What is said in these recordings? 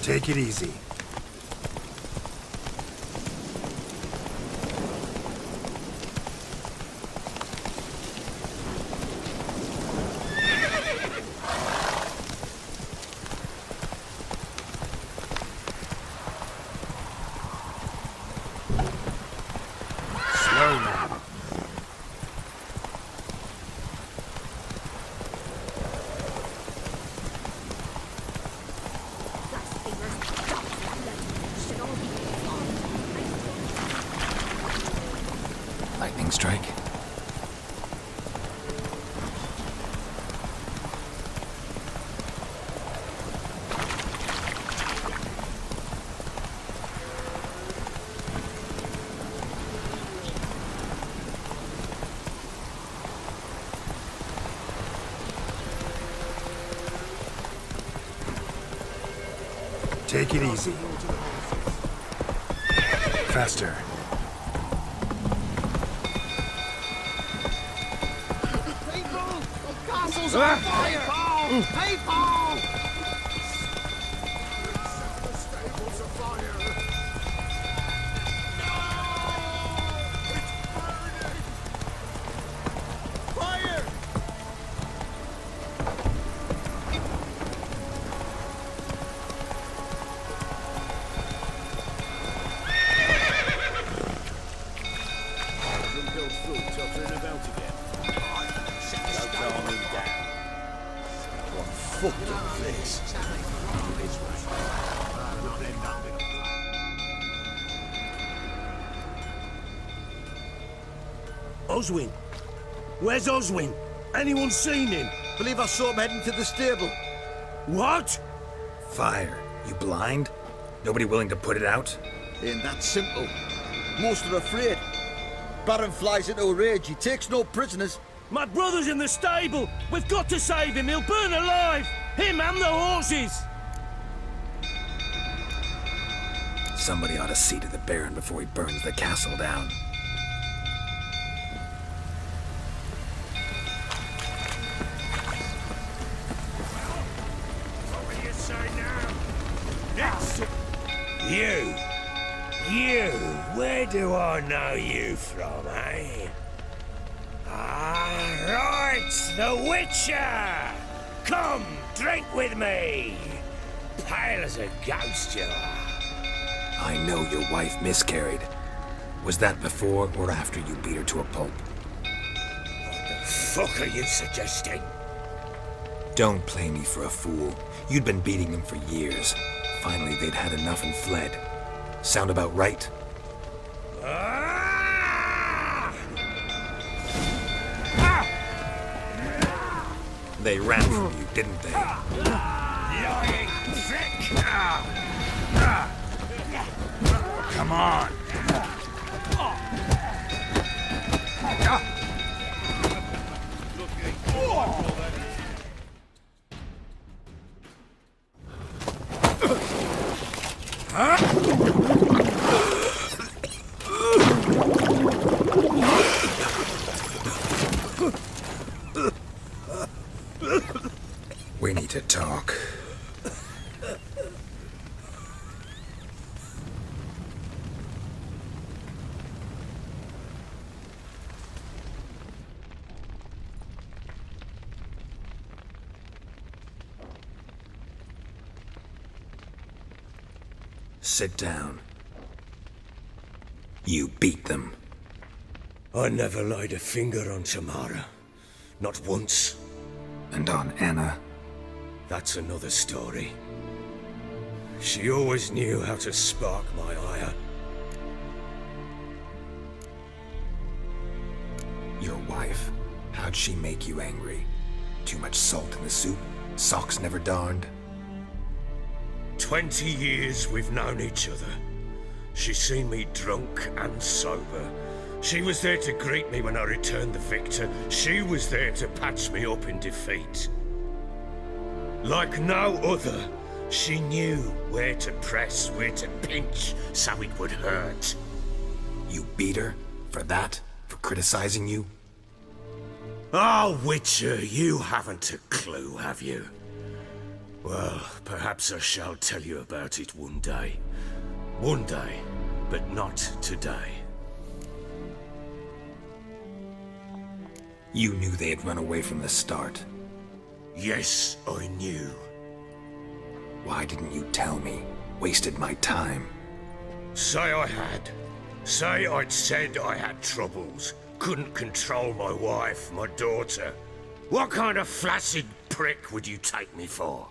Take it easy. Slow now. Lightning strike. Take it easy. Faster. Castle's on fire! People! Stables afire! Fire! Oswin? Where's Oswin? Anyone seen him? Believe I saw him heading to the stable. What? Fire. You blind? Nobody willing to put it out? Ain't that simple. Most are afraid. Baron flies into a rage. He takes no prisoners. My brother's in the stable. We've got to save him. He'll burn alive. Him and the horses. Somebody ought to see to the Baron before he burns the castle down. You, where do I know you from, eh? Ah, right, the Witcher! Come, drink with me! Pale as a ghost you are. I know your wife miscarried. Was that before or after you beat her to a pulp? What the fuck are you suggesting? Don't play me for a fool. You'd been beating them for years. Finally, they'd had enough and fled. Sound about right? Ah! They ran from you, didn't they? Lying prick! Come on! We need to talk. Sit down. You beat them. I never laid a finger on Tamara. Not once. And on Anna. That's another story. She always knew how to spark my ire. Your wife, how'd she make you angry? Too much salt in the soup? Socks never darned? 20 years we've known each other. She's seen me drunk and sober. She was there to greet me when I returned the victor. She was there to patch me up in defeat. Like no other, she knew where to press, where to pinch, so it would hurt. You beat her? For that? For criticizing you? Oh, Witcher, you haven't a clue, have you? Well, perhaps I shall tell you about it one day. One day, but not today. You knew they had run away from the start. Yes, I knew. Why didn't you tell me? Wasted my time. Say I had. Say I'd said I had troubles. Couldn't control my wife, my daughter. What kind of flaccid prick would you take me for?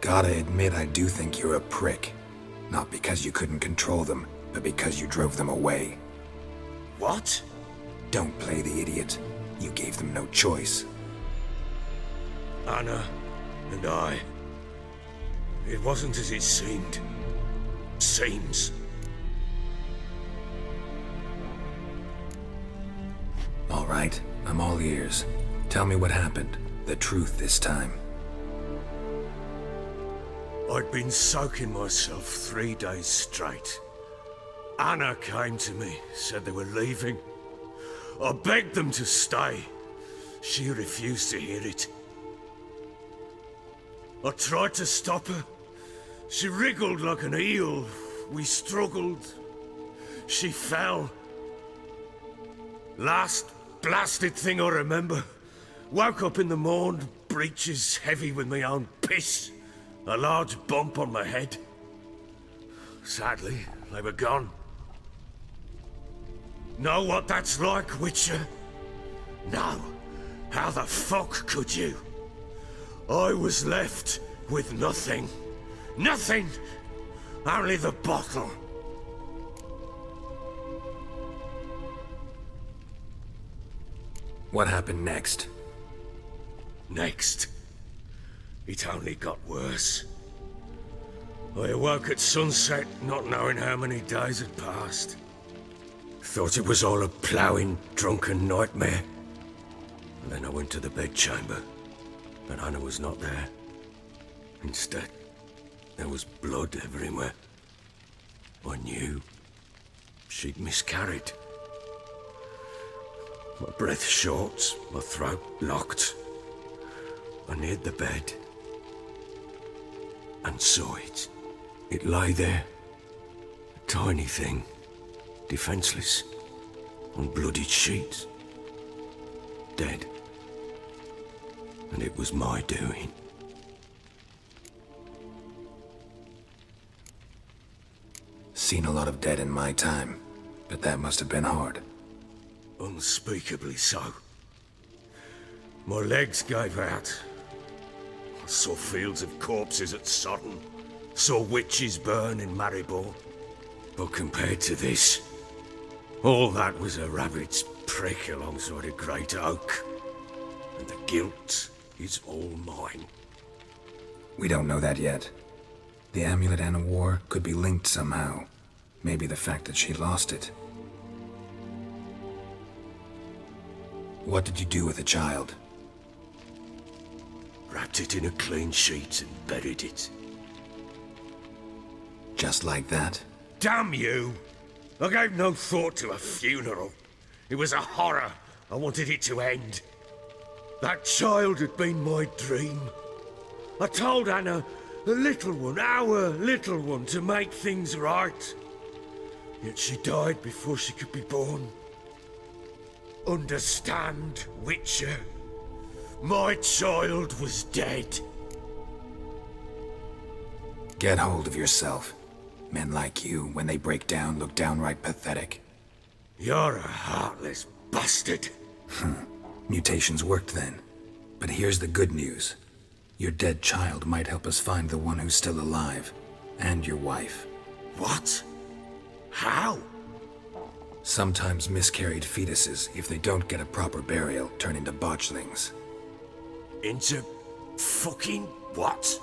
Gotta admit, I do think you're a prick. Not because you couldn't control them, but because you drove them away. What? Don't play the idiot. You gave them no choice. Anna and I. It wasn't as it seemed. Seems. All right, I'm all ears. Tell me what happened. The truth this time. I'd been soaking myself 3 days straight. Anna came to me, said they were leaving. I begged them to stay. She refused to hear it. I tried to stop her. She wriggled like an eel. We struggled. She fell. Last blasted thing I remember. Woke up in the morn, breeches heavy with my own piss. A large bump on my head. Sadly, they were gone. Know what that's like, Witcher? No. How the fuck could you? I was left with nothing. Nothing! Only the bottle. What happened next? Next. It only got worse. I awoke at sunset, not knowing how many days had passed. Thought it was all a ploughing, drunken nightmare. And then I went to the bedchamber, but Anna was not there. Instead, there was blood everywhere. I knew she'd miscarried. My breath short, my throat locked. I neared the bed and saw it. It lay there, a tiny thing, defenseless, on bloodied sheets, dead. And it was my doing. Seen a lot of dead in my time, but that must have been hard. Unspeakably so. My legs gave out. I saw fields of corpses at Sodden. Saw witches burn in Maribor. But compared to this, all that was a rabbit's prick alongside a great oak. And the guilt is all mine. We don't know that yet. The amulet and a war could be linked somehow. Maybe the fact that she lost it. What did you do with the child? Wrapped it in a clean sheet and buried it. Just like that? Damn you! I gave no thought to a funeral. It was a horror. I wanted it to end. That child had been my dream. I told Anna, the little one, our little one, to make things right. Yet she died before she could be born. Understand, Witcher? My child was dead. Get hold of yourself. Men like you, when they break down, look downright pathetic. You're a heartless bastard. Mutations worked then. But here's the good news. Your dead child might help us find the one who's still alive. And your wife. What? How? Sometimes miscarried fetuses, if they don't get a proper burial, turn into botchlings. Into fucking what?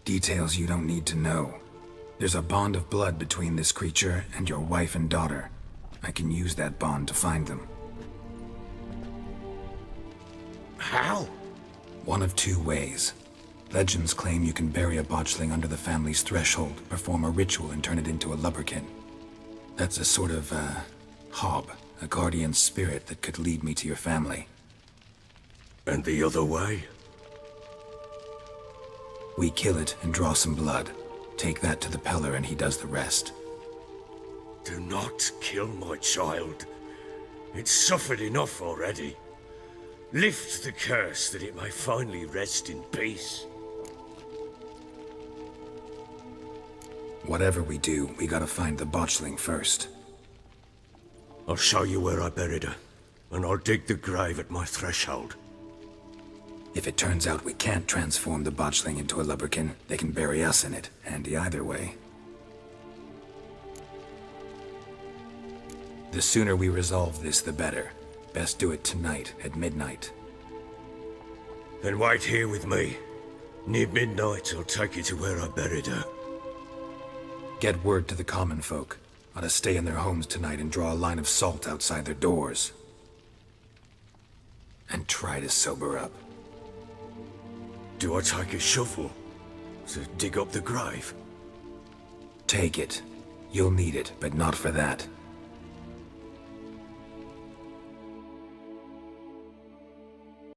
Details you don't need to know. There's a bond of blood between this creature and your wife and daughter. I can use that bond to find them. How? One of two ways. Legends claim you can bury a botchling under the family's threshold, perform a ritual and turn it into a lubberkin. That's a sort of, hob, a guardian spirit that could lead me to your family. And the other way? We kill it and draw some blood. Take that to the Peller and he does the rest. Do not kill my child. It's suffered enough already. Lift the curse that it may finally rest in peace. Whatever we do, we gotta find the botchling first. I'll show you where I buried her, and I'll dig the grave at my threshold. If it turns out we can't transform the botchling into a lubberkin, they can bury us in it. Handy either way. The sooner we resolve this, the better. Best do it tonight, at midnight. Then wait here with me. Near midnight, I'll take you to where I buried her. Get word to the common folk. Ought to stay in their homes tonight and draw a line of salt outside their doors. And try to sober up. Do I take a shovel to dig up the grave? Take it. You'll need it, but not for that.